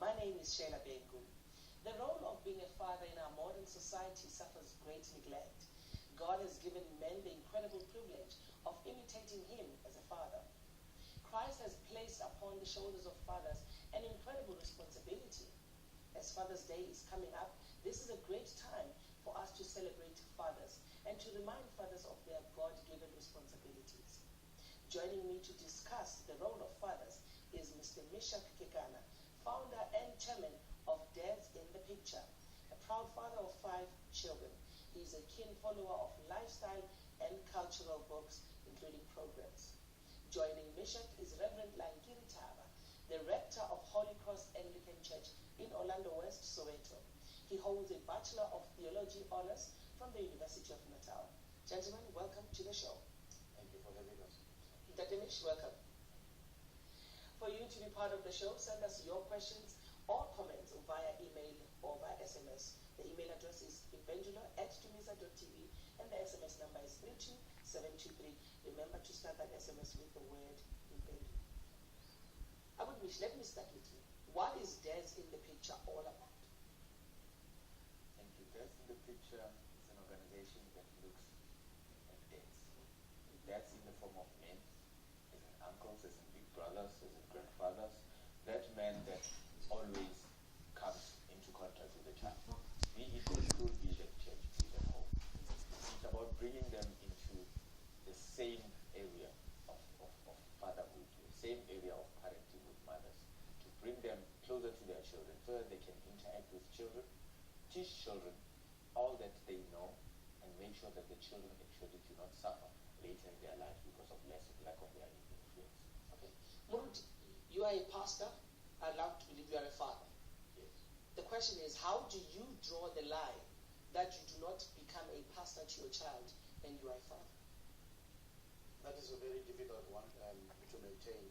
My name is Sheila Bengu. The role of being a father in our modern society suffers great neglect. God has given men the incredible privilege of imitating him as a father. Christ has placed upon the shoulders of fathers an incredible responsibility. As Father's Day is coming up, this is a great time for us to celebrate fathers and to remind fathers of their God-given responsibilities. Joining me to discuss the role of fathers is Mr. Meshack Kekana, founder and chairman of Dadsinthepicture, a proud father of 5 children. He is a keen follower of lifestyle and cultural books, including programs. Joining Meshack is Reverend Langiri Taba, the rector of Holy Cross Anglican Church in Orlando West, Soweto. He holds a Bachelor of Theology honors from the University of Natal. Gentlemen, welcome to the show. Thank you for having us. Dadimish, welcome. For you to be part of the show, send us your questions or comments via email or via SMS. The email address is ImpenduloQ&A@DumisaTV and the SMS number is 32723. Remember to start that SMS with the word Impendulo. Abudmish, let me start with you. What is Dadsinthepicture all about? Thank you. Dadsinthepicture is an organization that looks at dads. Dads in the form of men, as in uncles, as in big brothers, as in grandfathers. That man that always comes into contact with the child. Be it in school, be it at church, be it at home. It's about bringing them into the same area of fatherhood, the same area of parenting with mothers, to bring them closer to their children so that they can interact with children, teach children all that they know, and make sure that the children actually do not suffer later in their life because of lack of their influence. Okay. Muruti, you are a pastor. I'd love to believe you are a father. Yes. The question is, how do you draw the line that you do not become a pastor to your child and you are a father? That is a very difficult one to maintain.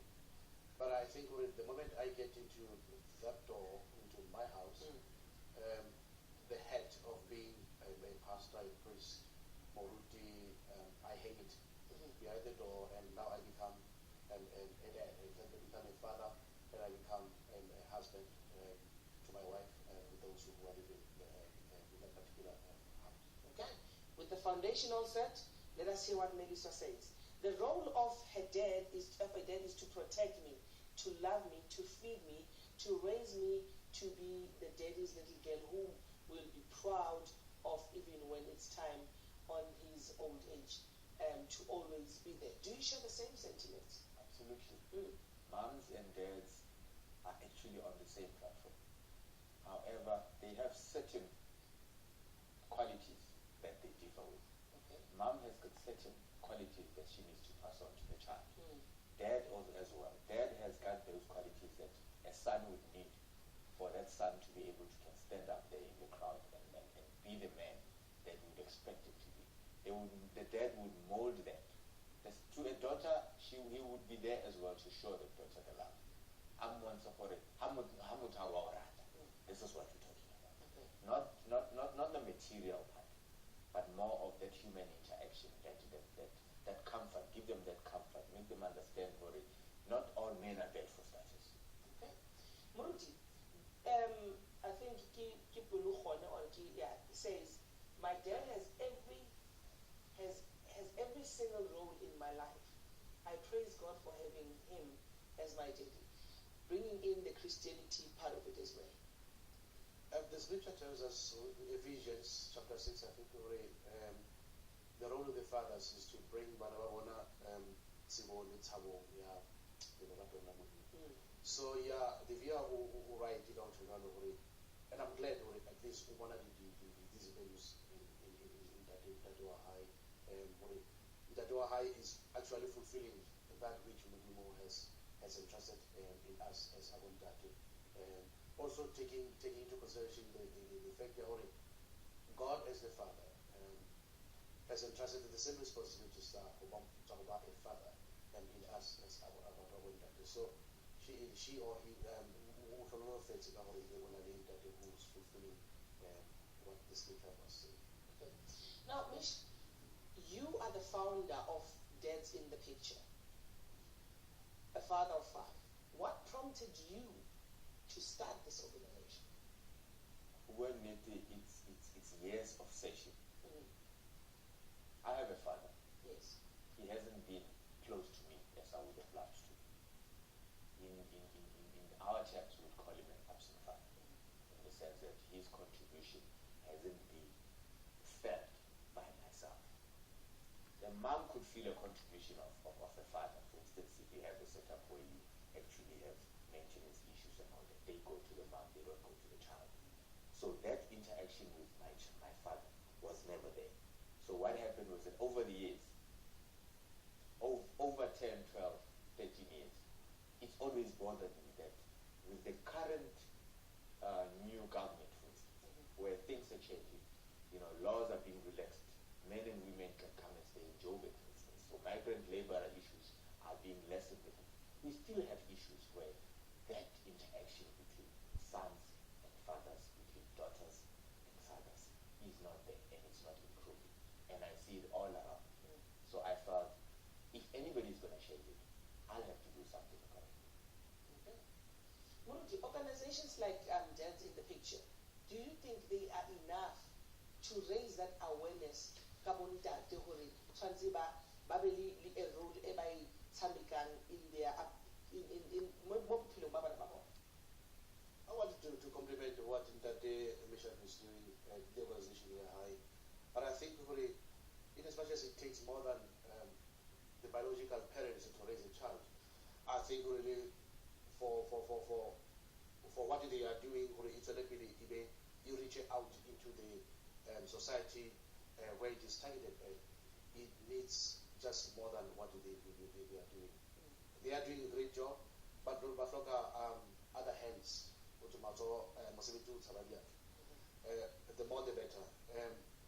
But I think the moment I get into that door, into my house, the head of being a pastor, a priest, Moruti, I hang it behind the door, and now I become a dad. I become a father, and I become a husband to my wife and those who are living in that particular house. Okay. With the foundation all set, let us hear what Melissa says. The role of a dad is to protect me, to love me, to feed me, to raise me to be the daddy's little girl whom will be proud of even when it's time on his old age, to always be there. Do you share the same sentiments? Absolutely. Moms and dads are actually on the same platform. However, they have certain qualities that they differ with. Okay. Mom has got certain qualities that she needs to pass on to the child. Dad also as well. Dad has got those qualities that a son would need for that son to be able to stand up there in the crowd and be the man that you would expect him to be. The dad would mold that. To a daughter, he would be there as well to show the daughter the love. This is what we're talking about. Okay. Not the material part, but more of that human interaction, that comfort, give them that comfort, make them understand what it. Not all men are dead for starters. Okay. Muruti, I think says, my dad has every single role in my life. I praise God for having him as my daddy, bringing in the Christianity part of it as well. The scripture tells us, Ephesians chapter 6, I think, the role of the fathers is to bring so the viewer who write it out, and I'm glad at least one of these values in Dadua High. Dadua High is actually fulfilling that which Mudimo has entrusted in us as Abon Datu. Also taking into consideration the fact that God as the Father has entrusted the same responsibilities about a father and in us as Abon Datu. So she or he who's fulfilling what the scripture was saying. Okay. Now, Mish, you are the founder of Dadsinthepicture, a father of 5. What prompted you to start this organization? Well, it's years of searching. I have a father. Yes. He hasn't been close to me as I would have loved to. In our terms, we would call him an absent father, in the sense that his contribution hasn't been felt by myself. The mom could feel a contribution of a father. For instance, if you have a setup where you actually have maintenance issues and all that, they go to the mom, they don't go to the child. So that interaction with my father was never there. So what happened was that over the years, over 10, 12, 13 years, it's always bothered me that with the current new government, for instance, where things are changing, laws are being relaxed, men and women can come and stay in Joburg, for instance, so migrant labor issues are being lessened. We still have issues where that interaction between sons and fathers, between daughters and fathers, is not there, and it's not improving. And I see it all around. So I felt, if anybody's going to change it, I'll have to do something about it. Okay. Muruti, organizations like Dadsinthepicture, do you think they are enough to raise that awareness? I wanted to compliment what Meshack is doing, the organization here high. But I think in as much as it takes more than the biological parents to raise a child, I think really for what they are doing, it's a little bit, you reach out into the society where it is targeted. It needs just more than what they are doing. They are doing a great job, but other hands, the more the better.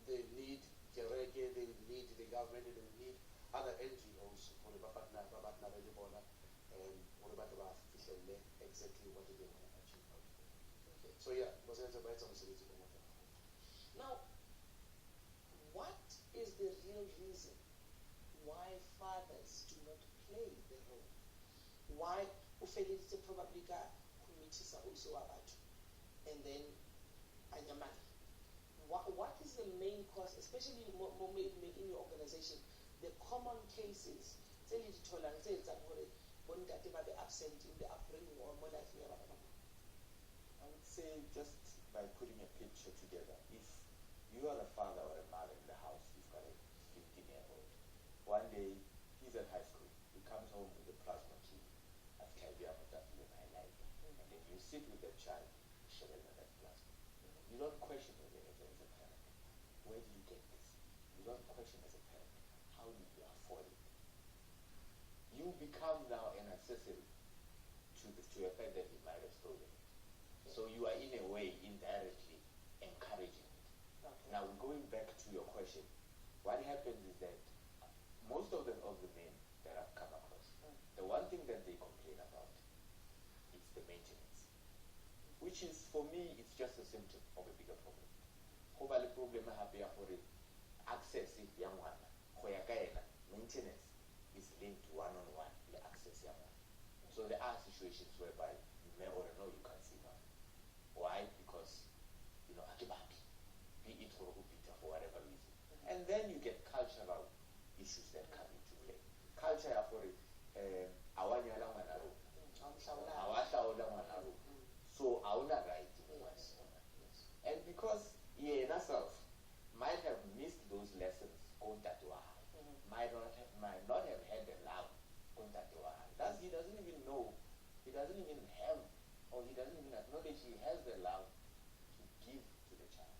They need the reggae, they need the government, they need other NGOs for the partner exactly what they want to achieve. Okay. So yeah, now, what is the real reason why fathers do not play the role? Why ufelelise probably kumithisa also abantu, and then anyamani? What is the main cause, especially in your organization, the common cases? I would say, just by putting a picture together, if you are a father or a mother in the house, you've got a 15-year-old. One day, he's at high school. He comes home with a plasma tube. I've carried my life. And then you sit with that child, showing that plasma. You don't question it as a parent. Where do you get this? You don't question as a parent. How do you afford it? You become now an accessory to a fact that he might have stolen it. So you are in a way indirectly encouraging it. Okay. Now going back to your question, what happens is that most of the men that I've come across, the one thing that they complain about is the maintenance, which is, for me, it's just a symptom of a bigger problem. Access maintenance is linked one-on-one to the access. So there are situations whereby you may or know you can't see now. Why? Because, be it for whatever reason. And then you get cultural issues that come into play. Culture for it, so right. And because self might have missed those lessons, might not have had the love. He doesn't even know, he doesn't even have, or he doesn't even acknowledge he has the love to give to the child.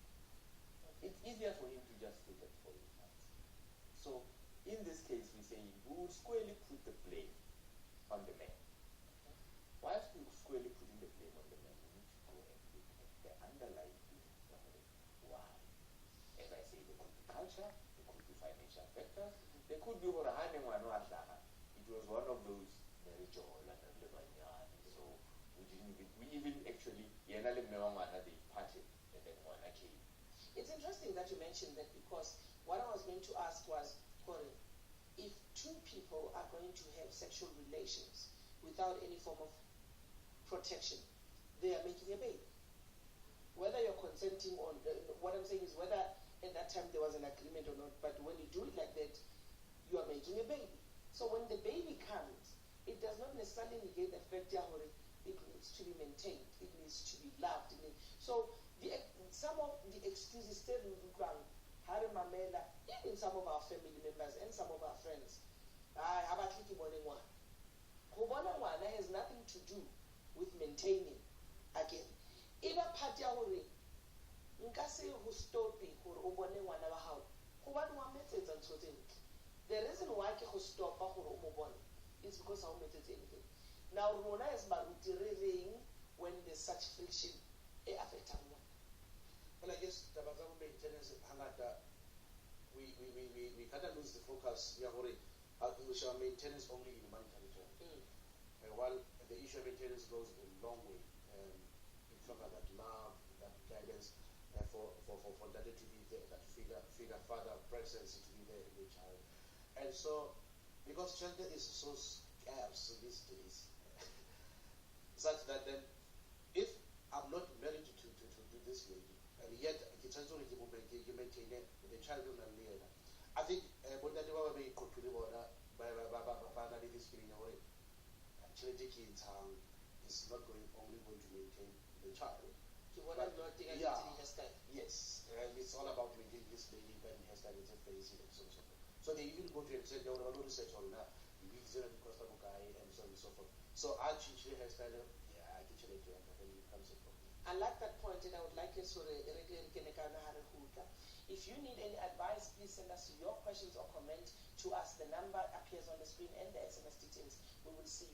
It's easier for him to just take it for his hands. So in this case, we say we would squarely put the blame on the man. Whilst we squarely putting the blame on the man, we need to go and look at the underlying reasons behind it. Why? As I say, there could be culture, there could be financial factors, there could be it was one of those very so we even actually they parted and then one came. It's interesting that you mentioned that, because what I was going to ask was, if two people are going to have sexual relations without any form of protection, they are making a baby. Whether you're consenting or what I'm saying is whether at that time there was an agreement or not, but when you do it like that, you are making a baby. So when the baby comes, it does not necessarily negate the fact that it needs to be maintained, it needs to be loved. So some of the excuses still even some of our family members and some of our friends. Kubona has nothing to do with maintaining. Again, either party nka se go stope gore o bone ngwana wa gago gobane wa metsetsa ntho tse ntle. The reason why ke go stopa gore o mo bone is because ha o metsetse anything. Now rona as baruti re reng when there's such friction e affecta ngwana. Well, I guess the maintenance we kind of lose the focus. We shall maintenance only in monetary terms. While the issue of maintenance goes a long way, in terms of that love, that guidance, for that to be there, that figure, father presence to be there in the child. And so, because shelter is so scarce these days, such that then, if I'm not married to this lady, and yet you maintain it, the child will not live. I think when that was being controlled by this actually the kids is not only going to maintain the child. Yes, it's all about maintaining this lady when he has done his face and so on. So they even go to and say, "No research on that. You need to because of guy and so on and so forth." So I actually hairstyle, yeah, I teach it to him when it comes to. I like that point, and I would like you to if you need any advice, please send us your questions or comment to us. The number appears on the screen and the SMS details. We will see